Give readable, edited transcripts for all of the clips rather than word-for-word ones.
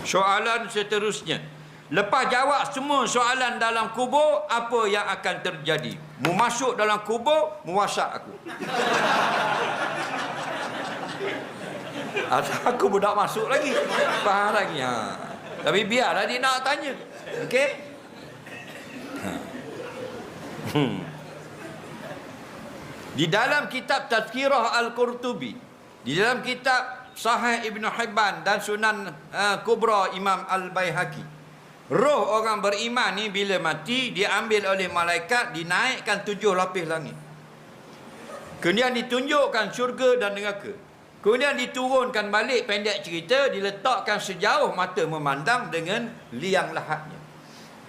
Soalan seterusnya, lepas jawab semua soalan dalam kubur, apa yang akan terjadi? Mu masuk dalam kubur, mu wasak aku. Aku pun tak masuk lagi. Faham lagi. Tapi biarlah dia nak tanya. Okey? Di dalam kitab Tazkirah Al-Qurtubi, di dalam kitab Sahih Ibn Hibban dan Sunan Kubra Imam Al-Baihaqi, roh orang beriman ni bila mati diambil oleh malaikat, dinaikkan 7 lapis langit. Kemudian ditunjukkan syurga dan neraka. Kemudian diturunkan balik, pendek cerita, diletakkan sejauh mata memandang dengan liang lahatnya.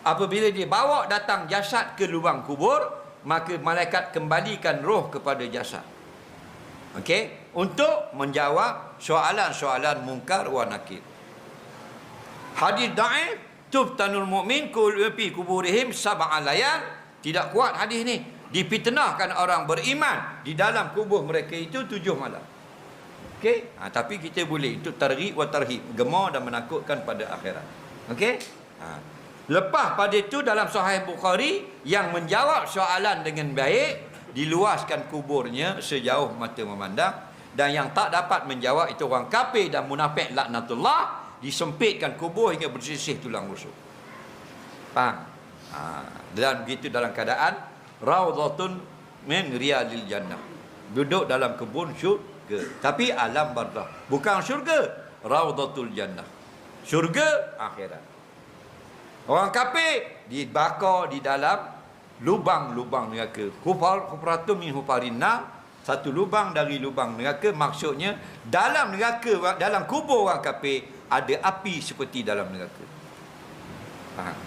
Apabila dia bawa datang jasad ke lubang kubur, maka malaikat kembalikan roh kepada jasad. Okey, untuk menjawab soalan-soalan mungkar wa nakir. Hadis dhaif, tuftanul mu'min fi kuburihim sab'a layal. Tidak kuat hadis ni. Dipitnahkan orang beriman di dalam kubur mereka itu 7 malam. Okey, tapi kita boleh itu targhib wa tarhib, gemar dan menakutkan pada akhirat. Okey? Lepas pada itu dalam Sahih Bukhari, yang menjawab soalan dengan baik diluaskan kuburnya sejauh mata memandang, dan yang tak dapat menjawab itu orang kafir dan munafik laknatullah, disempitkan kubur hingga bersisih tulang rusuk. Faham? Dan begitu dalam keadaan raudhatun min riyadil jannah, duduk dalam kebun syurga, tapi alam barzakh, bukan syurga, raudhatul jannah, syurga akhirat. Orang kafir dibakar di dalam lubang-lubang neraka. Hufratum min hufarinna, satu lubang dari lubang neraka. Maksudnya dalam neraka, dalam kubur orang kafir ada api seperti dalam neraka. Faham?